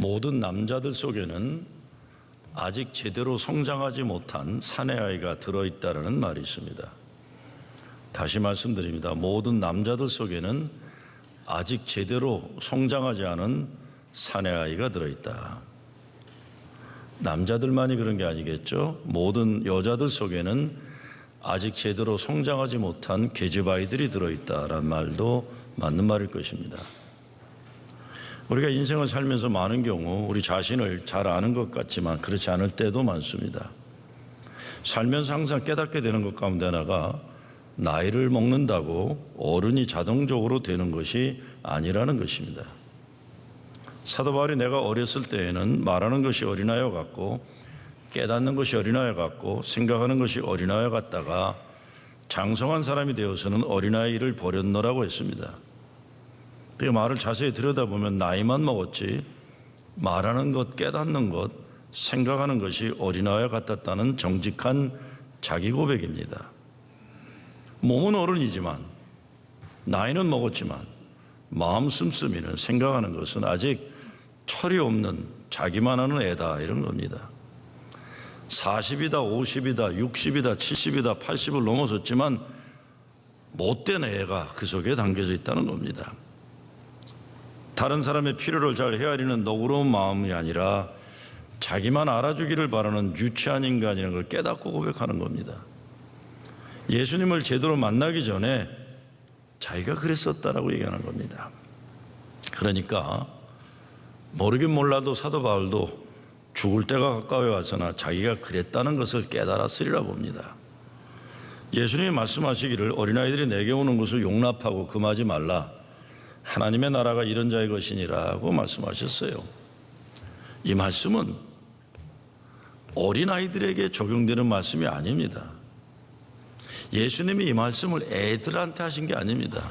모든 남자들 속에는 아직 제대로 성장하지 못한 사내아이가 들어있다라는 말이 있습니다. 다시 말씀드립니다. 모든 남자들 속에는 아직 제대로 성장하지 않은 사내아이가 들어있다. 남자들만이 그런 게 아니겠죠. 모든 여자들 속에는 아직 제대로 성장하지 못한 계집아이들이 들어있다라는 말도 맞는 말일 것입니다. 우리가 인생을 살면서 많은 경우 우리 자신을 잘 아는 것 같지만 그렇지 않을 때도 많습니다. 살면서 항상 깨닫게 되는 것 가운데 하나가 나이를 먹는다고 어른이 자동적으로 되는 것이 아니라는 것입니다. 사도 바울이 내가 어렸을 때에는 말하는 것이 어린아이와 같고 깨닫는 것이 어린아이와 같고 생각하는 것이 어린아이와 같다가 장성한 사람이 되어서는 어린아이를 버렸노라고 했습니다. 그 말을 자세히 들여다보면 나이만 먹었지 말하는 것, 깨닫는 것, 생각하는 것이 어린아이와 같았다는 정직한 자기 고백입니다. 몸은 어른이지만 나이는 먹었지만 마음 씀씀이는 생각하는 것은 아직 철이 없는 자기만 하는 애다 이런 겁니다. 40이다 50이다 60이다 70이다 80을 넘어섰지만 못된 애가 그 속에 담겨져 있다는 겁니다. 다른 사람의 필요를 잘 헤아리는 너그러운 마음이 아니라 자기만 알아주기를 바라는 유치한 인간이라는 걸 깨닫고 고백하는 겁니다. 예수님을 제대로 만나기 전에 자기가 그랬었다라고 얘기하는 겁니다. 그러니까 모르긴 몰라도 사도 바울도 죽을 때가 가까워 와서나 자기가 그랬다는 것을 깨달았으리라 봅니다. 예수님이 말씀하시기를 어린아이들이 내게 오는 것을 용납하고 금하지 말라. 하나님의 나라가 이런 자의 것이니라고 말씀하셨어요. 이 말씀은 어린아이들에게 적용되는 말씀이 아닙니다. 예수님이 이 말씀을 애들한테 하신 게 아닙니다.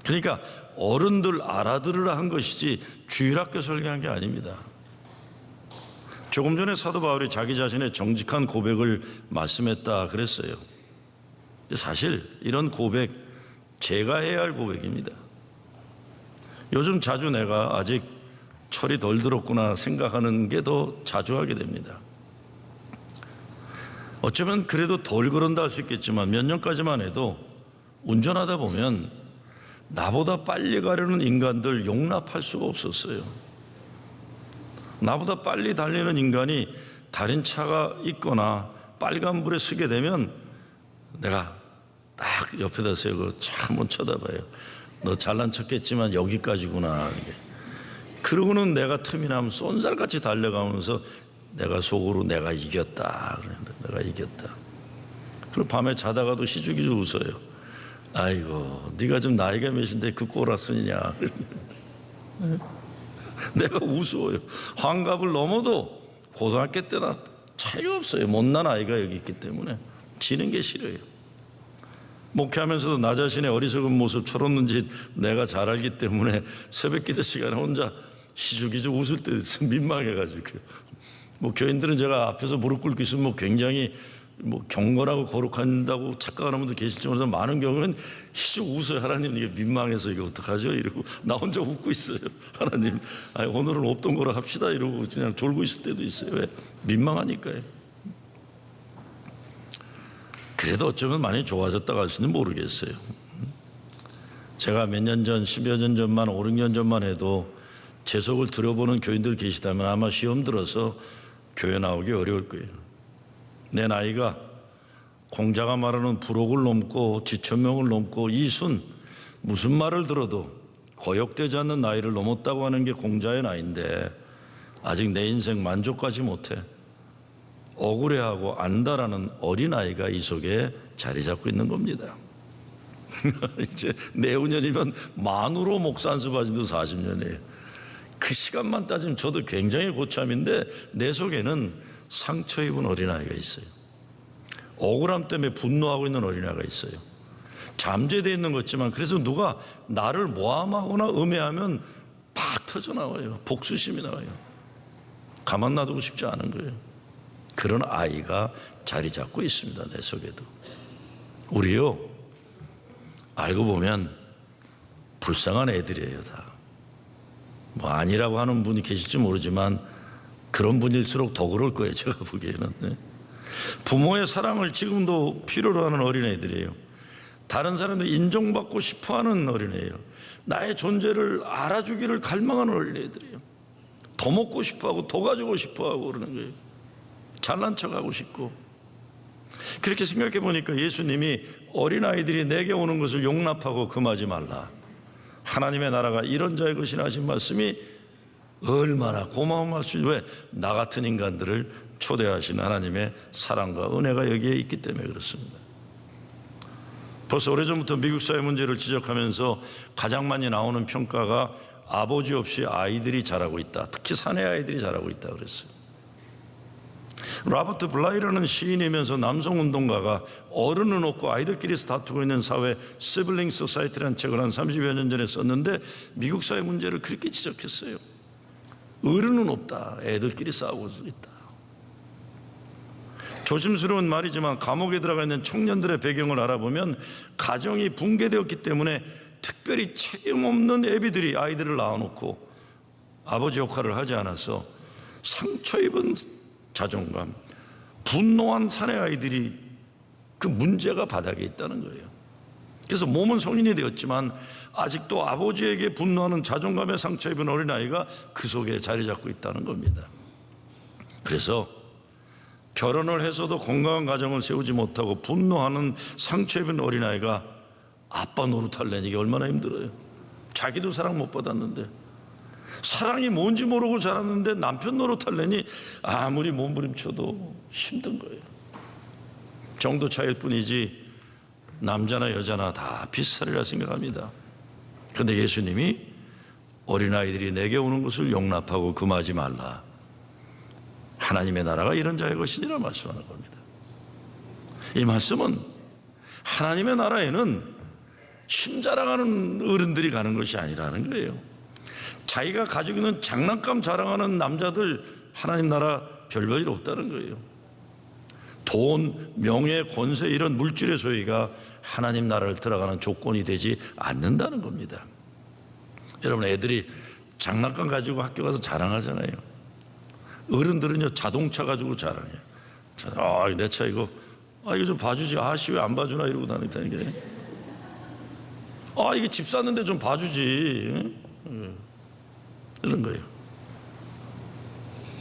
그러니까 어른들 알아들으라 한 것이지 주일학교 설계한 게 아닙니다. 조금 전에 사도 바울이 자기 자신의 정직한 고백을 말씀했다 그랬어요. 사실 이런 고백 제가 해야 할 고백입니다. 요즘 자주 내가 아직 철이 덜 들었구나 생각하는 게 더 자주 하게 됩니다. 어쩌면 그래도 덜 그런다 할 수 있겠지만 몇 년까지만 해도 운전하다 보면 나보다 빨리 가려는 인간들 용납할 수가 없었어요. 나보다 빨리 달리는 인간이 다른 차가 있거나 빨간불에 서게 되면 내가 딱 옆에다 세우고 차 한번 쳐다봐요. 너 잘난 척했지만 여기까지구나. 그러고는 내가 틈이 나면 쏜살같이 달려가면서 내가 속으로 내가 이겼다. 내가 이겼다. 그리고 밤에 자다가도 시주기주 웃어요. 아이고 네가 좀 나이가 몇인데 그 꼬라쓰냐. 내가 우스워요. 환갑을 넘어도 고등학교 때나 차이가 없어요. 못난 아이가 여기 있기 때문에 지는 게 싫어요. 목회하면서도 나 자신의 어리석은 모습, 철없는 짓 내가 잘 알기 때문에 새벽 기도 시간에 혼자 시주기주 웃을 때 있어요. 민망해가지고. 교인들은 제가 앞에서 무릎 꿇고 있으면 굉장히 경건하고 거룩한다고 착각하는 분도 계실지 모르지만 많은 경우는 시주 웃어요. 하나님 이게 민망해서 이거 어떡하죠? 이러고 나 혼자 웃고 있어요. 하나님 오늘은 없던 거라 합시다 이러고 그냥 졸고 있을 때도 있어요. 왜? 민망하니까요. 그래도 어쩌면 많이 좋아졌다고 할 수는 모르겠어요. 제가 몇 년 전, 10여 년 전만, 5, 6년 전만 해도 제 속을 들여보는 교인들 계시다면 아마 시험 들어서 교회 나오기 어려울 거예요. 내 나이가 공자가 말하는 불혹을 넘고 지천명을 넘고 이순 무슨 말을 들어도 거역되지 않는 나이를 넘었다고 하는 게 공자의 나이인데 아직 내 인생 만족하지 못해 억울해하고 안다라는 어린아이가 이 속에 자리 잡고 있는 겁니다. 이제 내후년이면 만으로 목사 안수 받은 지 40년이에요. 그 시간만 따지면 저도 굉장히 고참인데 내 속에는 상처 입은 어린아이가 있어요. 억울함 때문에 분노하고 있는 어린아이가 있어요. 잠재되어 있는 것 같지만 그래서 누가 나를 모함하거나 음해하면 팍 터져나와요. 복수심이 나와요. 가만 놔두고 싶지 않은 거예요. 그런 아이가 자리 잡고 있습니다. 내 속에도. 우리요 알고 보면 불쌍한 애들이에요. 다 뭐 아니라고 하는 분이 계실지 모르지만 그런 분일수록 더 그럴 거예요. 제가 보기에는. 네. 부모의 사랑을 지금도 필요로 하는 어린애들이에요. 다른 사람들이 인정받고 싶어하는 어린애예요. 나의 존재를 알아주기를 갈망하는 어린애들이에요. 더 먹고 싶어하고 더 가지고 싶어하고 그러는 거예요. 잘난 척하고 싶고. 그렇게 생각해 보니까 예수님이 어린아이들이 내게 오는 것을 용납하고 금하지 말라, 하나님의 나라가 이런 자의 것이라 하신 말씀이 얼마나 고마운 말씀이, 왜? 나 같은 인간들을 초대하신 하나님의 사랑과 은혜가 여기에 있기 때문에 그렇습니다. 벌써 오래전부터 미국 사회 문제를 지적하면서 가장 많이 나오는 평가가 아버지 없이 아이들이 자라고 있다, 특히 사내 아이들이 자라고 있다 그랬어요. 로버트 블라이라는 시인이면서 남성운동가가 어른은 없고 아이들끼리 다투고 있는 사회 시블링 소사이티라는 책을 한 30여 년 전에 썼는데 미국 사회 문제를 그렇게 지적했어요. 어른은 없다, 애들끼리 싸우고 있다. 조심스러운 말이지만 감옥에 들어가 있는 청년들의 배경을 알아보면 가정이 붕괴되었기 때문에 특별히 책임 없는 애비들이 아이들을 낳아놓고 아버지 역할을 하지 않아서 상처 입은 자존감, 분노한 사내 아이들이 그 문제가 바닥에 있다는 거예요. 그래서 몸은 성인이 되었지만 아직도 아버지에게 분노하는 자존감에 상처 입은 어린아이가 그 속에 자리 잡고 있다는 겁니다. 그래서 결혼을 해서도 건강한 가정을 세우지 못하고 분노하는 상처 입은 어린아이가 아빠 노릇하려니 이게 얼마나 힘들어요. 자기도 사랑 못 받았는데, 사랑이 뭔지 모르고 자랐는데 남편 노릇하려니 아무리 몸부림쳐도 힘든 거예요. 정도 차이일 뿐이지 남자나 여자나 다 비슷하리라 생각합니다. 그런데 예수님이 어린아이들이 내게 오는 것을 용납하고 금하지 말라, 하나님의 나라가 이런 자의 것이니라 말씀하는 겁니다. 이 말씀은 하나님의 나라에는 힘자랑하는 어른들이 가는 것이 아니라는 거예요. 자기가 가지고 있는 장난감 자랑하는 남자들 하나님 나라 별 볼 일 없다는 거예요. 돈, 명예, 권세 이런 물질의 소유가 하나님 나라를 들어가는 조건이 되지 않는다는 겁니다. 여러분, 애들이 장난감 가지고 학교 가서 자랑하잖아요. 어른들은요 자동차 가지고 자랑해요. 아, 내 차 이거 좀 봐주지. 아씨 왜 안 봐주나 이러고 다니다는 게. 아, 이게 집 샀는데 좀 봐주지. 이런 거예요.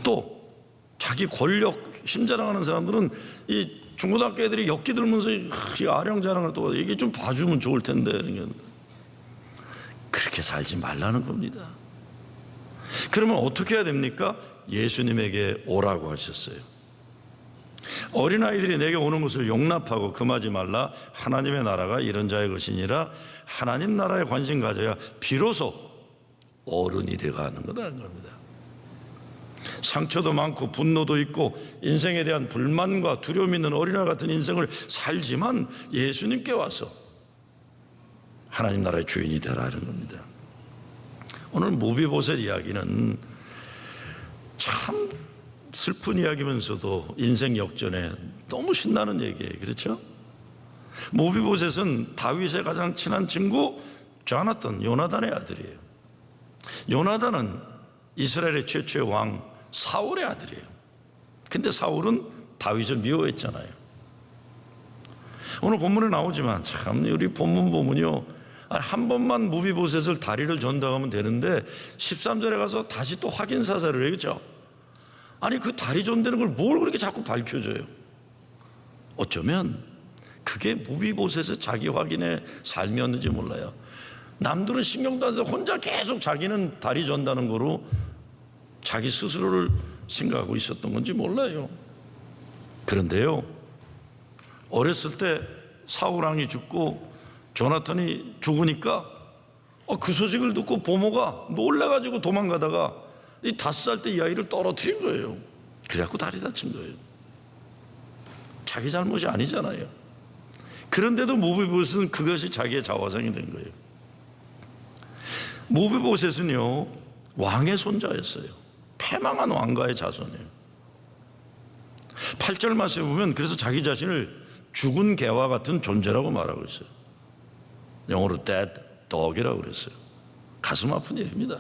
또 자기 권력 힘자랑하는 사람들은 이 중고등학교 애들이 엿기 들면서 이 아령자랑을 또 이게 좀 봐주면 좋을 텐데, 그렇게 살지 말라는 겁니다. 그러면 어떻게 해야 됩니까? 예수님에게 오라고 하셨어요. 어린아이들이 내게 오는 것을 용납하고 금하지 말라, 하나님의 나라가 이런 자의 것이니라. 하나님 나라에 관심 가져야 비로소 어른이 되어가는 거라는 겁니다. 상처도 많고 분노도 있고 인생에 대한 불만과 두려움 있는 어린아이 같은 인생을 살지만 예수님께 와서 하나님 나라의 주인이 되라는 겁니다. 오늘 무비보셋 이야기는 참 슬픈 이야기면서도 인생 역전에 너무 신나는 얘기예요. 그렇죠? 무비보셋은 다윗의 가장 친한 친구 조나단, 요나단의 아들이에요. 요나단은 이스라엘의 최초의 왕 사울의 아들이에요. 근데 사울은 다윗을 미워했잖아요. 오늘 본문에 나오지만 참 우리 본문 보면요, 한 번만 무비보셋을 다리를 전당하면 되는데 13절에 가서 다시 또 확인 사살을 해요. 그렇죠? 아니 그 다리 전대는 걸 뭘 그렇게 자꾸 밝혀줘요? 어쩌면 그게 무비보셋의 자기 확인의 삶이었는지 몰라요. 남들은 신경도 안 써서 혼자 계속 자기는 다리 전다는 거로 자기 스스로를 생각하고 있었던 건지 몰라요. 그런데요, 어렸을 때 사울 왕이 죽고 조나탄이 죽으니까 그 소식을 듣고 부모가 놀래가지고 도망가다가 이 5살 때 이 아이를 떨어뜨린 거예요. 그래갖고 다리 다친 거예요. 자기 잘못이 아니잖아요. 그런데도 무비보셋은 그것이 자기의 자화상이 된 거예요. 무비보셋은요 왕의 손자였어요. 패망한 왕가의 자손이에요. 8절 말씀에 보면 그래서 자기 자신을 죽은 개와 같은 존재라고 말하고 있어요. 영어로 dead dog이라고 그랬어요. 가슴 아픈 일입니다.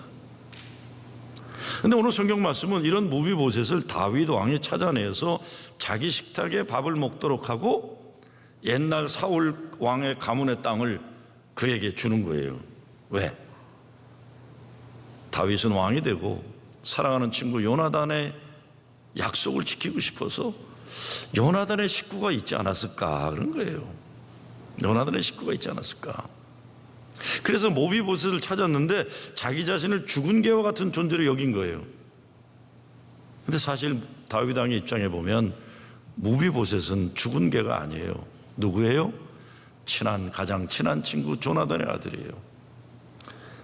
근데 오늘 성경 말씀은 이런 무비보셋을 다윗 왕이 찾아내서 자기 식탁에 밥을 먹도록 하고 옛날 사울 왕의 가문의 땅을 그에게 주는 거예요. 왜? 다윗은 왕이 되고 사랑하는 친구 요나단의 약속을 지키고 싶어서 요나단의 식구가 있지 않았을까 그런 거예요. 요나단의 식구가 있지 않았을까. 그래서 모비보셋을 찾았는데 자기 자신을 죽은 개와 같은 존재로 여긴 거예요. 근데 사실 다윗 왕의 입장에 보면 모비보셋은 죽은 개가 아니에요. 누구예요? 가장 친한 친구 조나단의 아들이에요.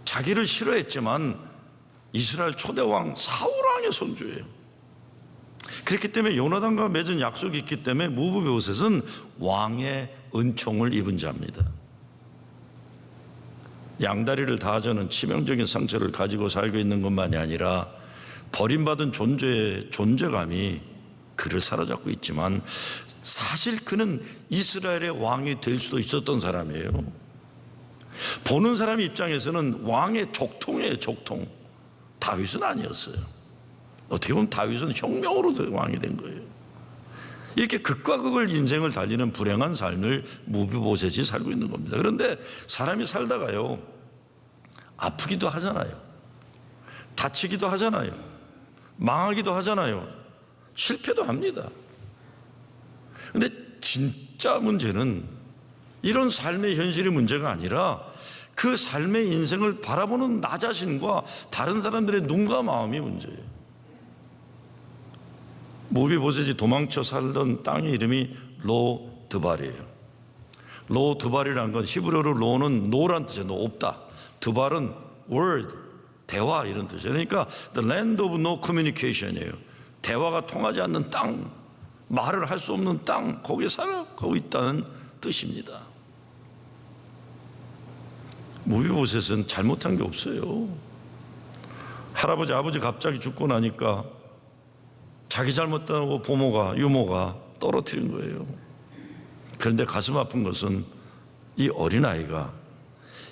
자기를 싫어했지만 이스라엘 초대왕 사울왕의 손주예요. 그렇기 때문에 요나단과 맺은 약속이 있기 때문에 모비보셋은 왕의 은총을 입은 자입니다. 양다리를 다 저는 치명적인 상처를 가지고 살고 있는 것만이 아니라 버림받은 존재의 존재감이 그를 사로잡고 있지만 사실 그는 이스라엘의 왕이 될 수도 있었던 사람이에요. 보는 사람 입장에서는 왕의 족통이에요. 족통. 다윗은 아니었어요. 어떻게 보면 다윗은 혁명으로 왕이 된 거예요. 이렇게 극과 극을 인생을 달리는 불행한 삶을 모비보셋이 살고 있는 겁니다. 그런데 사람이 살다가요, 아프기도 하잖아요. 다치기도 하잖아요. 망하기도 하잖아요. 실패도 합니다. 근데 진짜 문제는 이런 삶의 현실이 문제가 아니라 그 삶의 인생을 바라보는 나 자신과 다른 사람들의 눈과 마음이 문제예요. 모비보셋이 도망쳐 살던 땅의 이름이 로드발이에요. 로드발이라는 건 히브리어로 로는 노란 뜻이에요. 노, 없다. 드발은 word, 대화 이런 뜻이에요. 그러니까 the land of no communication이에요. 대화가 통하지 않는 땅, 말을 할 수 없는 땅, 거기에 살아가고 있다는 뜻입니다. 모비보셋은 잘못한 게 없어요. 할아버지, 아버지 갑자기 죽고 나니까 자기 잘못다고 유모가 떨어뜨린 거예요. 그런데 가슴 아픈 것은 이 어린아이가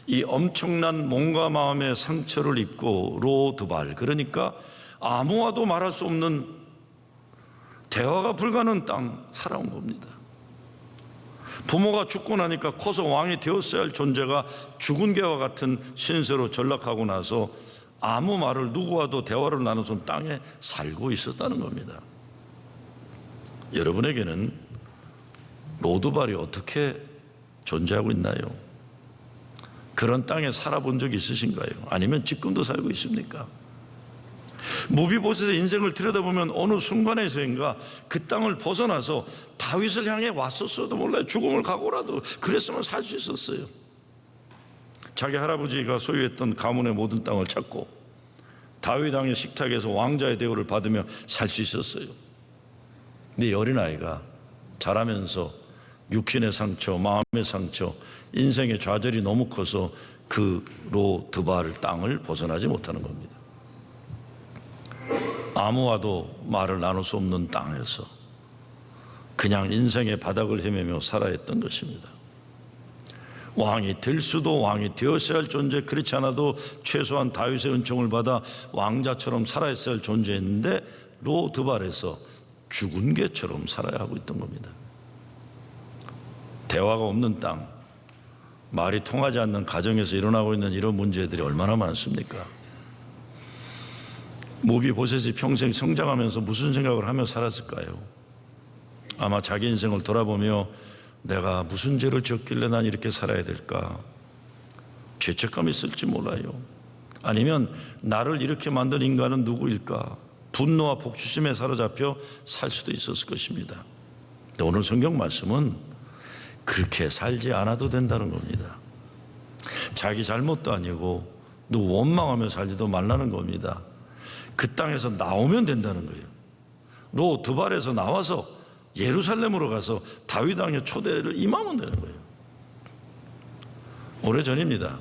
이 엄청난 몸과 마음의 상처를 입고 로드발, 그러니까 아무와도 말할 수 없는 대화가 불가능한 땅 살아온 겁니다. 부모가 죽고 나니까 커서 왕이 되었어야 할 존재가 죽은 개와 같은 신세로 전락하고 나서 아무 말을 누구와도 대화를 나눌 수 없는 땅에 살고 있었다는 겁니다. 여러분에게는 로드발이 어떻게 존재하고 있나요? 그런 땅에 살아본 적이 있으신가요? 아니면 지금도 살고 있습니까? 모비보셋의 인생을 들여다보면 어느 순간에서인가 그 땅을 벗어나서 다윗을 향해 왔었어도 몰라요. 죽음을 각오라도 그랬으면 살 수 있었어요. 자기 할아버지가 소유했던 가문의 모든 땅을 찾고 다윗 왕의 식탁에서 왕자의 대우를 받으며 살 수 있었어요. 근데 이 어린아이가 자라면서 육신의 상처, 마음의 상처, 인생의 좌절이 너무 커서 그 로드발 땅을 벗어나지 못하는 겁니다. 아무와도 말을 나눌 수 없는 땅에서 그냥 인생의 바닥을 헤매며 살아야 했던 것입니다. 왕이 될 수도 왕이 되었어야 할 존재, 그렇지 않아도 최소한 다윗의 은총을 받아 왕자처럼 살아있어야 할 존재였는데 로드발에서 죽은 개처럼 살아야 하고 있던 겁니다. 대화가 없는 땅, 말이 통하지 않는 가정에서 일어나고 있는 이런 문제들이 얼마나 많습니까? 모비보셋이 평생 성장하면서 무슨 생각을 하며 살았을까요? 아마 자기 인생을 돌아보며 내가 무슨 죄를 지었길래 난 이렇게 살아야 될까? 죄책감이 있을지 몰라요. 아니면 나를 이렇게 만든 인간은 누구일까? 분노와 복수심에 사로잡혀 살 수도 있었을 것입니다. 오늘 성경 말씀은 그렇게 살지 않아도 된다는 겁니다. 자기 잘못도 아니고 누구 원망하며 살지도 말라는 겁니다. 그 땅에서 나오면 된다는 거예요. 로드발에서 나와서 예루살렘으로 가서 다윗 왕의 초대를 임하면 되는 거예요. 오래전입니다.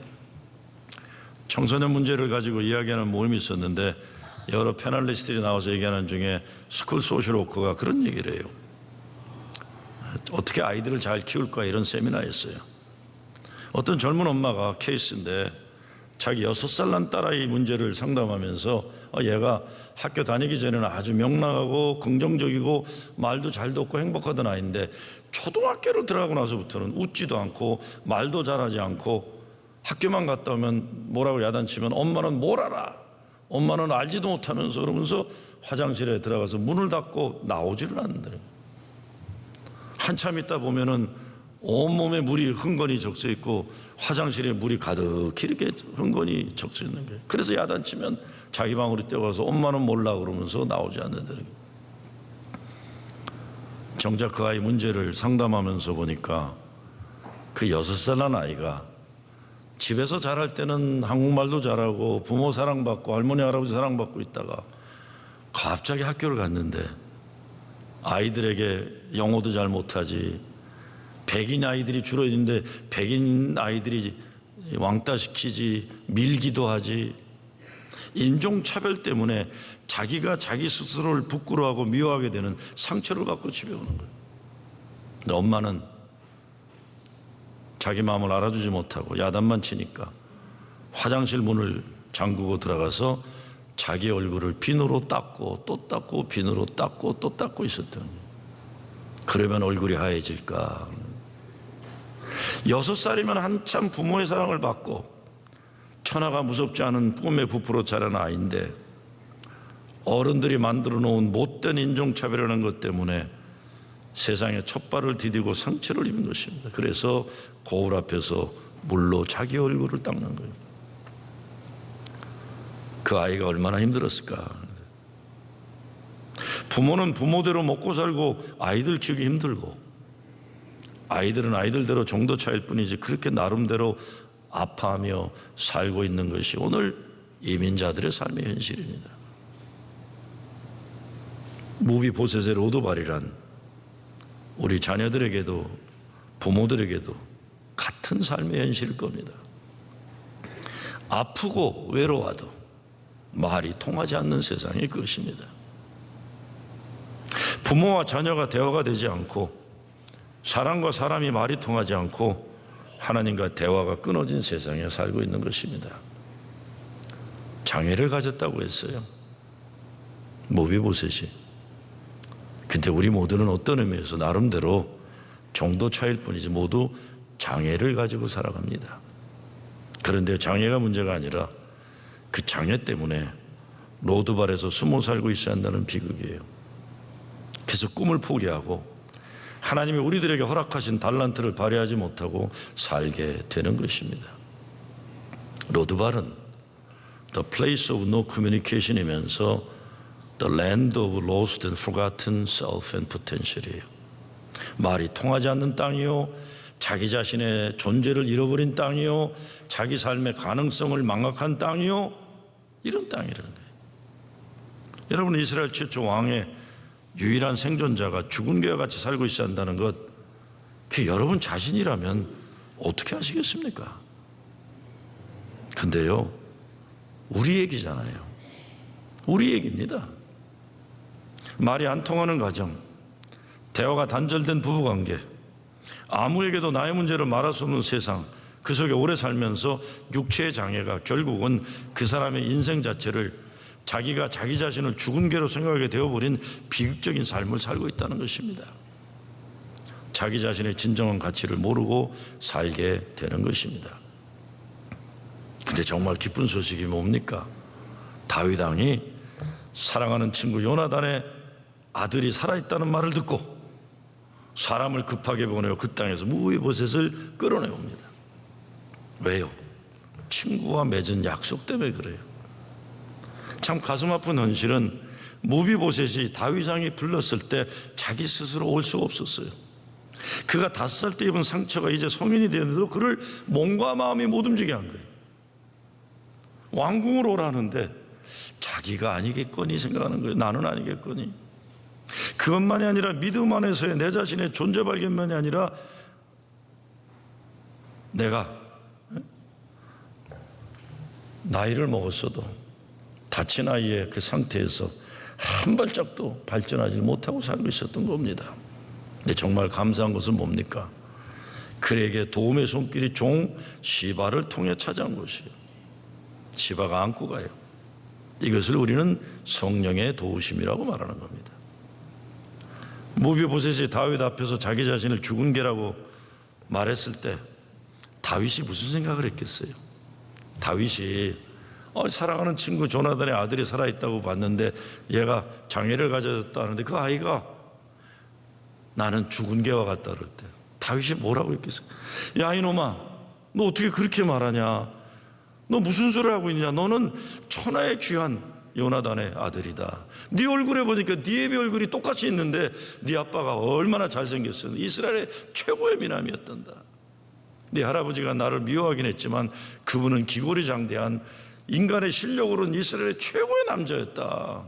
청소년 문제를 가지고 이야기하는 모임이 있었는데 여러 패널리스트들이 나와서 얘기하는 중에 스쿨 소셜 워커가 그런 얘기를 해요. 어떻게 아이들을 잘 키울까 이런 세미나였어요. 어떤 젊은 엄마가 케이스인데 자기 6살 난 딸아이 문제를 상담하면서 얘가 학교 다니기 전에는 아주 명랑하고 긍정적이고 말도 잘 듣고 행복하던 아이인데 초등학교를 들어가고 나서부터는 웃지도 않고 말도 잘하지 않고 학교만 갔다 오면 뭐라고 야단치면 엄마는 뭘 알아? 엄마는 알지도 못하면서 그러면서 화장실에 들어가서 문을 닫고 나오지를 않는다는 거예요. 한참 있다 보면은 온몸에 물이 흥건히 적셔 있고 화장실에 물이 가득히 이렇게 흥건히 적셔 있는 거예요. 그래서 야단치면 자기 방으로 뛰어가서 엄마는 몰라 그러면서 나오지 않는다는 거예요. 정작 그 아이 문제를 상담하면서 보니까 그 6살 난 아이가 집에서 자랄 때는 한국말도 잘하고 부모 사랑받고 할머니 할아버지 사랑받고 있다가 갑자기 학교를 갔는데 아이들에게 영어도 잘 못하지, 백인 아이들이 주로 있는데 백인 아이들이 왕따시키지, 밀기도 하지, 인종차별 때문에 자기가 자기 스스로를 부끄러워하고 미워하게 되는 상처를 갖고 집에 오는 거예요. 근데 엄마는 자기 마음을 알아주지 못하고 야단만 치니까 화장실 문을 잠그고 들어가서 자기 얼굴을 비누로 닦고 또 닦고 비누로 닦고 또 닦고 있었던 거예요. 그러면 얼굴이 하얘질까? 6살이면 한참 부모의 사랑을 받고 천하가 무섭지 않은 꿈에 부풀어 자란 아이인데 어른들이 만들어 놓은 못된 인종차별이라는 것 때문에 세상에 첫발을 디디고 상처를 입은 것입니다. 그래서 거울 앞에서 물로 자기 얼굴을 닦는 거예요. 그 아이가 얼마나 힘들었을까. 부모는 부모대로 먹고 살고 아이들 키우기 힘들고 아이들은 아이들대로 정도 차일 뿐이지 그렇게 나름대로 아파하며 살고 있는 것이 오늘 이민자들의 삶의 현실입니다. 무비보셋의 로드발이란 우리 자녀들에게도 부모들에게도 같은 삶의 현실일 겁니다. 아프고 외로워도 말이 통하지 않는 세상이 그것입니다. 부모와 자녀가 대화가 되지 않고 사람과 사람이 말이 통하지 않고 하나님과 대화가 끊어진 세상에 살고 있는 것입니다. 장애를 가졌다고 했어요. 무비보셋이. 근데 우리 모두는 어떤 의미에서 나름대로 정도 차일 뿐이지 모두 장애를 가지고 살아갑니다. 그런데 장애가 문제가 아니라 그 장애 때문에 로드발에서 숨어 살고 있어야 한다는 비극이에요. 그래서 꿈을 포기하고 하나님이 우리들에게 허락하신 달란트를 발휘하지 못하고 살게 되는 것입니다. 로드발은 The place of no communication이면서 The land of lost and forgotten self and potential이에요. 말이 통하지 않는 땅이요, 자기 자신의 존재를 잃어버린 땅이요, 자기 삶의 가능성을 망각한 땅이요, 이런 땅이라는 거예요. 여러분, 이스라엘 최초 왕의 유일한 생존자가 죽은 개와 같이 살고 있어야 한다는 것, 그게 여러분 자신이라면 어떻게 하시겠습니까? 근데요, 우리 얘기잖아요. 우리 얘기입니다. 말이 안 통하는 가정, 대화가 단절된 부부관계, 아무에게도 나의 문제를 말할 수 없는 세상, 그 속에 오래 살면서 육체의 장애가 결국은 그 사람의 인생 자체를 자기가 자기 자신을 죽은 개로 생각하게 되어버린 비극적인 삶을 살고 있다는 것입니다. 자기 자신의 진정한 가치를 모르고 살게 되는 것입니다. 근데 정말 기쁜 소식이 뭡니까? 다윗 왕이 사랑하는 친구 요나단의 아들이 살아있다는 말을 듣고 사람을 급하게 보내어 그 땅에서 무비보셋을 끌어내옵니다. 왜요? 친구와 맺은 약속 때문에 그래요. 참 가슴 아픈 현실은 무비보셋이 다윗 왕이 불렀을 때 자기 스스로 올 수가 없었어요. 그가 5살 때 입은 상처가 이제 성인이 되었는데도 그를 몸과 마음이 못 움직이게 한 거예요. 왕궁으로 오라는데 자기가 아니겠거니 생각하는 거예요. 나는 아니겠거니. 그것만이 아니라 믿음 안에서의 내 자신의 존재 발견만이 아니라 내가 나이를 먹었어도 다친 아이의 그 상태에서 한 발짝도 발전하지 못하고 살고 있었던 겁니다. 근데 정말 감사한 것은 뭡니까? 그에게 도움의 손길이 종 시바를 통해 찾아온 것이에요. 시바가 안고 가요. 이것을 우리는 성령의 도우심이라고 말하는 겁니다. 무비보셋이 다윗 앞에서 자기 자신을 죽은 개라고 말했을 때 다윗이 무슨 생각을 했겠어요? 다윗이 사랑하는 친구 조나단의 아들이 살아있다고 봤는데 얘가 장애를 가졌다 하는데 그 아이가 나는 죽은 개와 같다 그럴 때 다윗이 뭐라고 했겠어요? 야 이놈아, 너 어떻게 그렇게 말하냐? 너 무슨 소리를 하고 있냐? 너는 천하의 귀한 요나단의 아들이다. 네 얼굴에 보니까 네 애비 얼굴이 똑같이 있는데 네 아빠가 얼마나 잘생겼어. 이스라엘의 최고의 미남이었단다. 네 할아버지가 나를 미워하긴 했지만 그분은 기골이 장대한 인간의 실력으로는 이스라엘의 최고의 남자였다.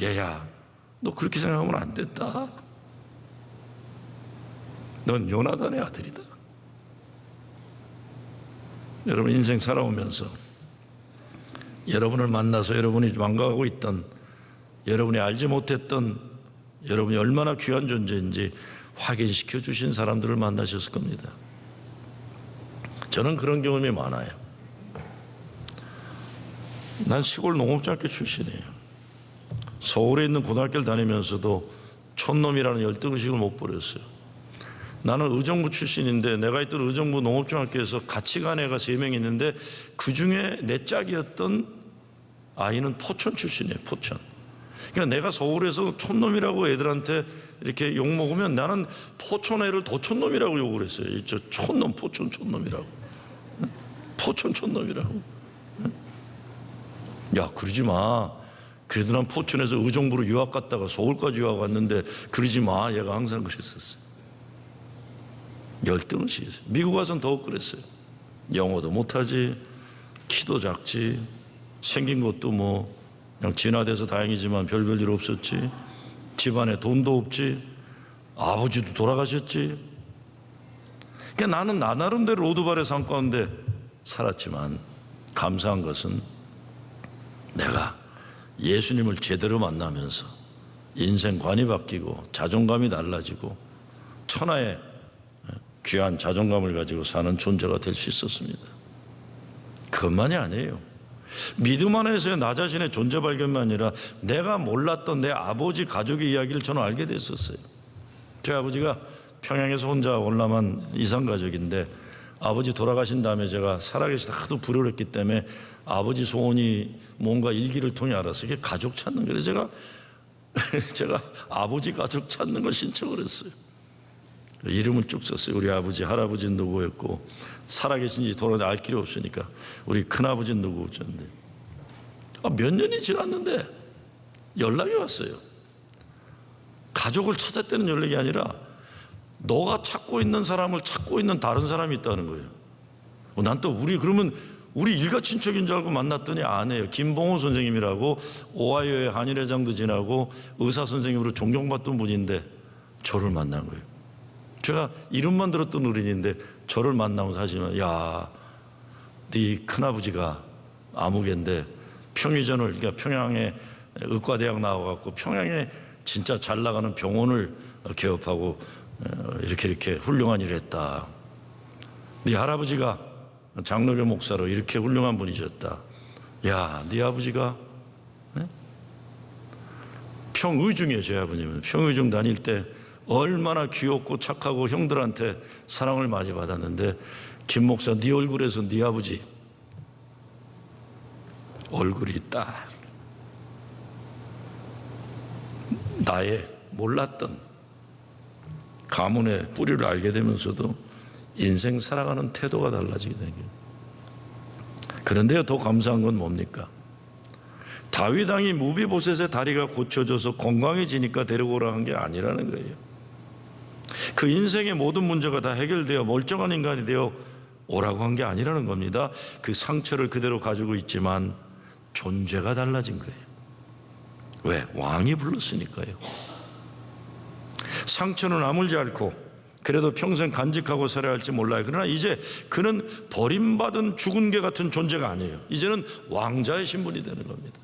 얘야, 너 그렇게 생각하면 안 된다. 넌 요나단의 아들이다. 여러분 인생 살아오면서 여러분을 만나서 여러분이 망각하고 있던, 여러분이 알지 못했던 여러분이 얼마나 귀한 존재인지 확인시켜 주신 사람들을 만나셨을 겁니다. 저는 그런 경험이 많아요. 난 시골 농업장학교 출신이에요. 서울에 있는 고등학교를 다니면서도 촌놈이라는 열등의식을 못 버렸어요. 나는 의정부 출신인데 내가 있던 의정부 농업중학교에서 같이 간 애가 3명 있는데 그중에 내 짝이었던 아이는 포천 출신이에요. 포천. 그러니까 내가 서울에서 촌놈이라고 애들한테 이렇게 욕먹으면 나는 포천 애를 더 촌놈이라고 욕을 했어요. 저 촌놈, 포천 촌놈이라고. 포천 촌놈이라고. 야 그러지 마. 그래도 난 포천에서 의정부로 유학 갔다가 서울까지 유학 왔는데 그러지 마. 얘가 항상 그랬었어요. 열등의식이 있어요. 미국 와서는 더욱 그랬어요. 영어도 못하지, 키도 작지, 생긴 것도 뭐 그냥 진화돼서 다행이지만 별별 일 없었지, 집안에 돈도 없지, 아버지도 돌아가셨지. 그러니까 나는 나 나름대로 로드발의 삶 가운데 살았지만 감사한 것은 내가 예수님을 제대로 만나면서 인생관이 바뀌고 자존감이 달라지고 천하의 귀한 자존감을 가지고 사는 존재가 될 수 있었습니다. 그것만이 아니에요. 믿음 안에서의 나 자신의 존재 발견만 아니라 내가 몰랐던 내 아버지 가족의 이야기를 저는 알게 됐었어요. 제 아버지가 평양에서 혼자 월남한 이산가족인데 아버지 돌아가신 다음에 제가 살아계시다 하도 불효를 했기 때문에 아버지 소원이 뭔가 일기를 통해 알았어요. 이게 가족 찾는 거예요. 제가 아버지 가족 찾는 걸 신청을 했어요. 이름을 쭉 썼어요. 우리 아버지, 할아버지는 누구였고 살아계신지 돌아다 알 길이 없으니까 우리 큰아버지는 누구였는데 몇 년이 지났는데 연락이 왔어요. 가족을 찾았다는 연락이 아니라 너가 찾고 있는 사람을 찾고 있는 다른 사람이 있다는 거예요. 난 또 그러면 우리 일가 친척인 줄 알고 만났더니 아내예요. 김봉호 선생님이라고 오하이오의 한일회장도 지나고 의사 선생님으로 존경받던 분인데 저를 만난 거예요. 제가 이름만 들었던 어린이인데 저를 만나면서 하시면 야, 네 큰아버지가 아무개인데 평의전을 그러니까 평양에 의과대학 나와갖고 평양에 진짜 잘 나가는 병원을 개업하고 이렇게 훌륭한 일을 했다. 네 할아버지가 장로교 목사로 이렇게 훌륭한 분이셨다. 야, 네 아버지가 평의중이에요. 제 아버님은 평의중 다닐 때 얼마나 귀엽고 착하고 형들한테 사랑을 많이 받았는데 김 목사 네 얼굴에서 네 아버지 얼굴이 딱 나의 몰랐던 가문의 뿌리를 알게 되면서도 인생 살아가는 태도가 달라지게 되는 거예요. 그런데요, 더 감사한 건 뭡니까? 다윗 왕이 무비보셋의 다리가 고쳐져서 건강해지니까 데리고 오라 한 게 아니라는 거예요. 그 인생의 모든 문제가 다 해결되어 멀쩡한 인간이 되어 오라고 한 게 아니라는 겁니다. 그 상처를 그대로 가지고 있지만 존재가 달라진 거예요. 왜? 왕이 불렀으니까요. 상처는 아물지 않고 그래도 평생 간직하고 살아야 할지 몰라요. 그러나 이제 그는 버림받은 죽은 개 같은 존재가 아니에요. 이제는 왕자의 신분이 되는 겁니다.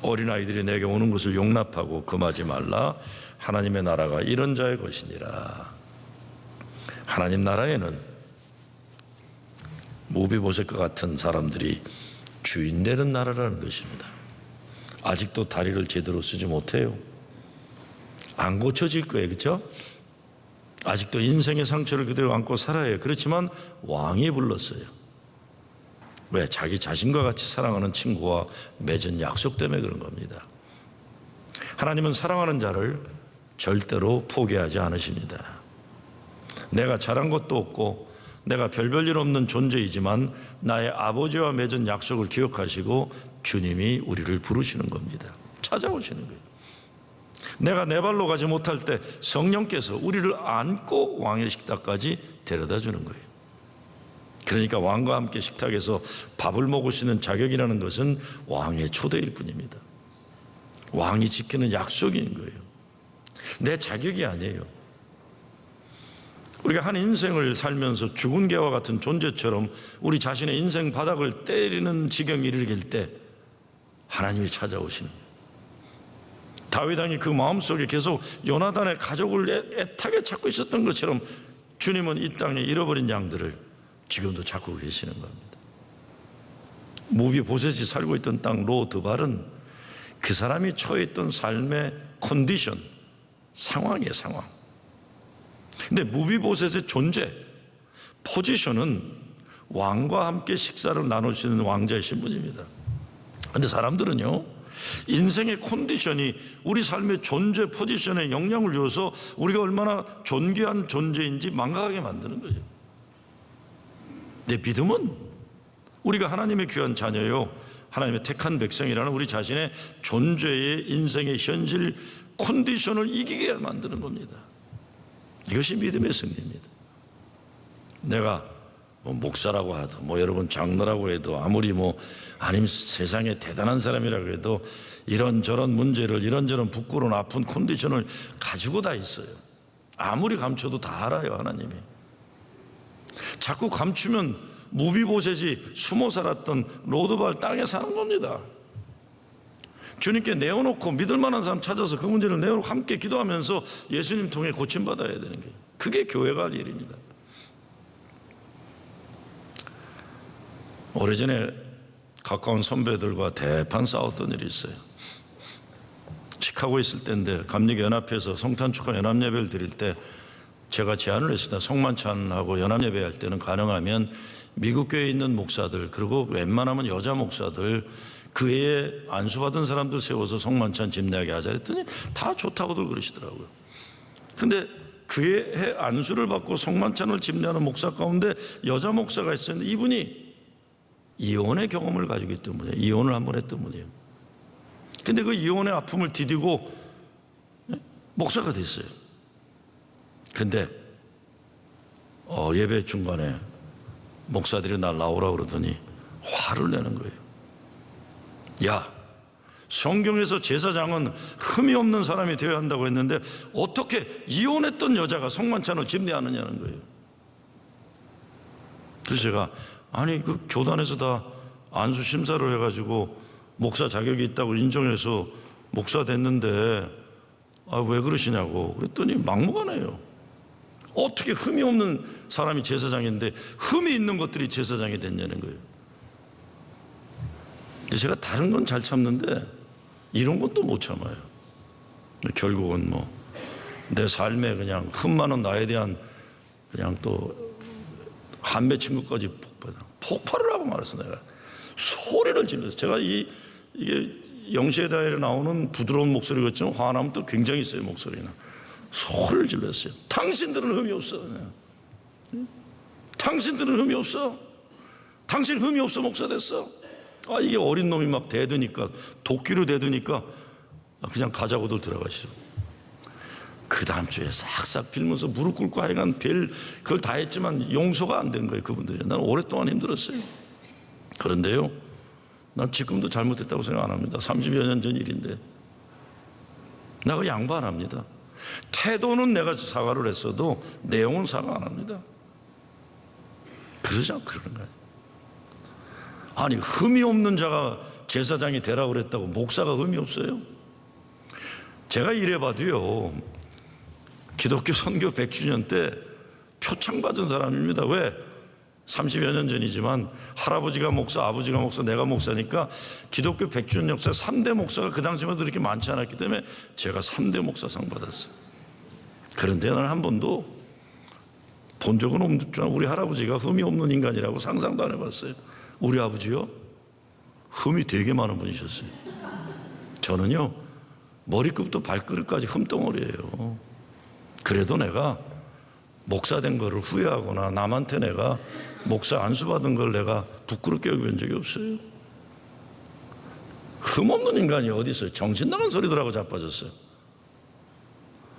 어린아이들이 내게 오는 것을 용납하고 금하지 말라. 하나님의 나라가 이런 자의 것이니라. 하나님 나라에는 무비보셋과 같은 사람들이 주인 되는 나라라는 것입니다. 아직도 다리를 제대로 쓰지 못해요. 안 고쳐질 거예요. 그렇죠? 아직도 인생의 상처를 그대로 안고 살아요. 그렇지만 왕이 불렀어요. 왜? 자기 자신과 같이 사랑하는 친구와 맺은 약속 때문에 그런 겁니다. 하나님은 사랑하는 자를 절대로 포기하지 않으십니다. 내가 잘한 것도 없고 내가 별볼일 없는 존재이지만 나의 아버지와 맺은 약속을 기억하시고 주님이 우리를 부르시는 겁니다. 찾아오시는 거예요. 내가 내 발로 가지 못할 때 성령께서 우리를 안고 왕의 식탁까지 데려다 주는 거예요. 그러니까 왕과 함께 식탁에서 밥을 먹을 수 있는 자격이라는 것은 왕의 초대일 뿐입니다. 왕이 지키는 약속인 거예요. 내 자격이 아니에요. 우리가 한 인생을 살면서 죽은 개와 같은 존재처럼 우리 자신의 인생 바닥을 때리는 지경에 이르길 때 하나님이 찾아오시는 거예요. 다윗 왕이 그 마음속에 계속 요나단의 가족을 애타게 찾고 있었던 것처럼 주님은 이 땅에 잃어버린 양들을 지금도 찾고 계시는 겁니다. 무비보셋이 살고 있던 땅 로드발은 그 사람이 처해있던 삶의 컨디션, 상황이에요, 상황. 근데 무비보셋의 존재, 포지션은 왕과 함께 식사를 나눌 수 있는 왕자의 신분입니다. 근데 사람들은요, 인생의 컨디션이 우리 삶의 존재 포지션에 영향을 줘서 우리가 얼마나 존귀한 존재인지 망각하게 만드는 거예요. 내 믿음은 우리가 하나님의 귀한 자녀요, 하나님의 택한 백성이라는 우리 자신의 존재의 인생의 현실 컨디션을 이기게 만드는 겁니다. 이것이 믿음의 승리입니다. 내가 목사라고 하도 여러분 장로라고 해도 아무리 아니면 세상에 대단한 사람이라고 해도 이런저런 문제를 이런저런 부끄러운 아픈 컨디션을 가지고 다 있어요. 아무리 감춰도 다 알아요. 하나님이 자꾸 감추면 무비보셋이 숨어 살았던 로드발 땅에 사는 겁니다. 주님께 내어놓고 믿을 만한 사람 찾아서 그 문제를 내어놓고 함께 기도하면서 예수님 통해 고침받아야 되는 게, 그게 교회가 할 일입니다. 오래전에 가까운 선배들과 대판 싸웠던 일이 있어요. 시카고에 있을 때인데 감리교 연합회에서 성탄 축하 연합 예배를 드릴 때 제가 제안을 했습니다. 성만찬하고 연합 예배할 때는 가능하면 미국 교회에 있는 목사들, 그리고 웬만하면 여자 목사들, 그 해에 안수받은 사람들 세워서 성만찬 집례하게 하자 했더니 다 좋다고들 그러시더라고요. 근데 그 해에 안수를 받고 성만찬을 집례하는 목사 가운데 여자 목사가 있었는데 이분이 이혼의 경험을 가지고 있던 분이에요. 이혼을 한번 했던 분이에요. 근데 그 이혼의 아픔을 디디고 목사가 됐어요. 근데 예배 중간에 목사들이 날 나오라 그러더니 화를 내는 거예요. 야, 성경에서 제사장은 흠이 없는 사람이 되어야 한다고 했는데 어떻게 이혼했던 여자가 성만찬을 집례하느냐는 거예요. 그래서 제가 아니 그 교단에서 다 안수 심사를 해가지고 목사 자격이 있다고 인정해서 목사 됐는데 왜 그러시냐고 그랬더니 막무가내예요. 어떻게 흠이 없는 사람이 제사장인데 흠이 있는 것들이 제사장이 됐냐는 거예요. 제가 다른 건 잘 참는데 이런 것도 못 참아요. 결국은 내 삶에 그냥 흠 많은 나에 대한 그냥 또 한 맺힌 것까지 폭발을 하고 말았어. 내가 소리를 지르면서 제가 이게 영시에다에 나오는 부드러운 목소리 같지만 화나면 또 굉장히 세요. 목소리는 소리를 질렀어요. 당신들은 흠이 없어. 당신들은 흠이 없어. 당신 흠이 없어 목사 됐어. 이게 어린 놈이 막 대드니까, 도끼로 대드니까 그냥 가자고들 들어가시죠. 그 다음 주에 싹싹 빌면서 무릎 꿇고 하여간 그걸 다 했지만 용서가 안 된 거예요. 그분들이. 나는 오랫동안 힘들었어요. 그런데요, 난 지금도 잘못했다고 생각 안 합니다. 30여 년 전 일인데 내가 양보 안 합니다. 태도는 내가 사과를 했어도 내용은 사과 안 합니다. 그러지 않고 그러는 거예요. 아니 흠이 없는 자가 제사장이 되라고 그랬다고 목사가 흠이 없어요? 제가 이래봐도요, 기독교 선교 100주년 때 표창 받은 사람입니다. 왜? 30여 년 전이지만 할아버지가 목사, 아버지가 목사, 내가 목사니까 기독교 100주년 역사 3대 목사가 그 당시만 해도 이렇게 많지 않았기 때문에 제가 3대 목사상 받았어요. 그런데 나는 한 번도 본 적은 없지만 우리 할아버지가 흠이 없는 인간이라고 상상도 안 해봤어요. 우리 아버지요? 흠이 되게 많은 분이셨어요. 저는요, 머리끝부터 발끝까지 흠덩어리예요. 그래도 내가 목사 된 거를 후회하거나 남한테 내가 목사 안수 받은 걸 내가 부끄럽게 여겨본 적이 없어요. 흠 없는 인간이 어디 있어요? 정신 나간 소리들하고 자빠졌어요.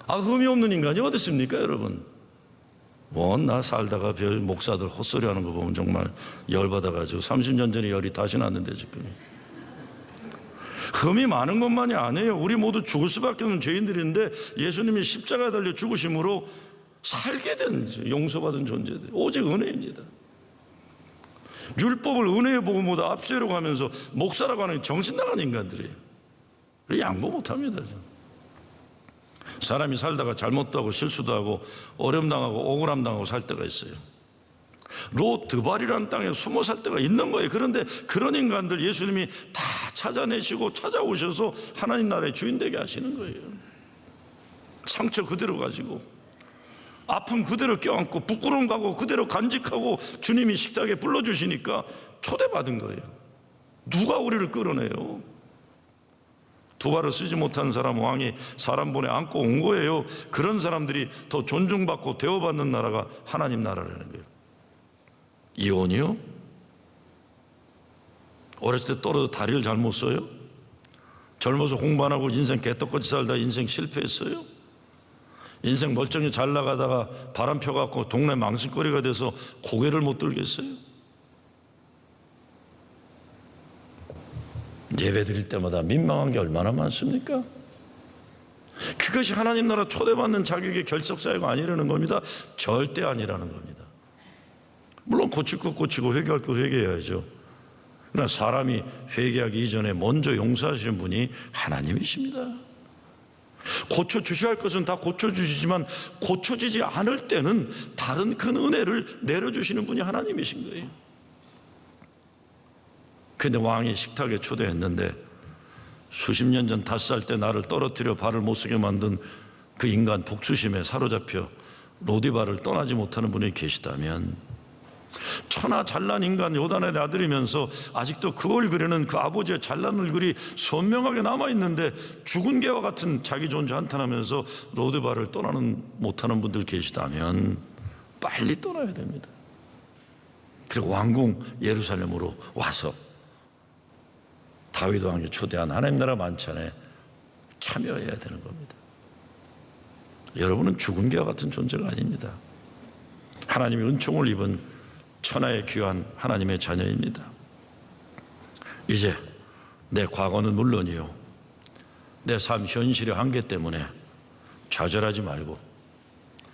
흠이 없는 인간이 어디 있습니까, 여러분? 나 살다가 별 목사들 헛소리 하는 거 보면 정말 열받아가지고 30년 전에 열이 다시 났는데 지금. 흠이 많은 것만이 아니에요. 우리 모두 죽을 수밖에 없는 죄인들인데 예수님이 십자가에 달려 죽으심으로 살게 된, 용서받은 존재들. 오직 은혜입니다. 율법을 은혜의 복음보다 앞세우려고 하면서 목사라고 하는 정신 나간 인간들이에요. 양보 못합니다. 사람이 살다가 잘못도 하고 실수도 하고 어려움 당하고 억울함 당하고 살 때가 있어요. 로드발이라는 땅에 숨어 살 때가 있는 거예요. 그런데 그런 인간들 예수님이 다 찾아내시고 찾아오셔서 하나님 나라의 주인 되게 하시는 거예요. 상처 그대로 가지고 아픔 그대로 껴안고 부끄러움 가고 그대로 간직하고 주님이 식탁에 불러주시니까 초대받은 거예요. 누가 우리를 끌어내요? 두 발을 쓰지 못한 사람 왕이 사람 보내 안고 온 거예요. 그런 사람들이 더 존중받고 대우받는 나라가 하나님 나라라는 거예요. 이혼이요? 어렸을 때 떨어져 다리를 잘못 써요? 젊어서 공부 안 하고 인생 개떡같이 살다 인생 실패했어요? 인생 멀쩡히 잘 나가다가 바람 펴갖고 동네 망신거리가 돼서 고개를 못 들겠어요? 예배 드릴 때마다 민망한 게 얼마나 많습니까? 그것이 하나님 나라 초대받는 자격의 결석사유가 아니라는 겁니다. 절대 아니라는 겁니다. 물론 고칠 것 고치고 회개할 것 회개해야죠. 그러나 사람이 회개하기 이전에 먼저 용서하시는 분이 하나님이십니다. 고쳐주셔야 할 것은 다 고쳐주시지만 고쳐지지 않을 때는 다른 큰 은혜를 내려주시는 분이 하나님이신 거예요. 그런데 왕이 식탁에 초대했는데 수십 년 전 5살 때 나를 떨어뜨려 발을 못 쓰게 만든 그 인간 복수심에 사로잡혀 로디발을 떠나지 못하는 분이 계시다면, 천하 잘난 인간 요단의 아들이면서 아직도 그 얼굴에는 그 아버지의 잘난 얼굴이 선명하게 남아있는데 죽은 개와 같은 자기 존재 한탄하면서 로드발을 떠나는 못하는 분들 계시다면 빨리 떠나야 됩니다. 그리고 왕궁 예루살렘으로 와서 다윗 왕이 초대한 하나님 나라 만찬에 참여해야 되는 겁니다. 여러분은 죽은 개와 같은 존재가 아닙니다. 하나님의 은총을 입은 천하의 귀한 하나님의 자녀입니다. 이제 내 과거는 물론이요, 내 삶 현실의 한계 때문에 좌절하지 말고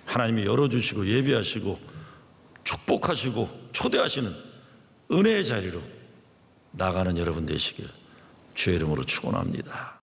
하나님이 열어주시고 예비하시고 축복하시고 초대하시는 은혜의 자리로 나가는 여러분 되시길 주의 이름으로 축원합니다.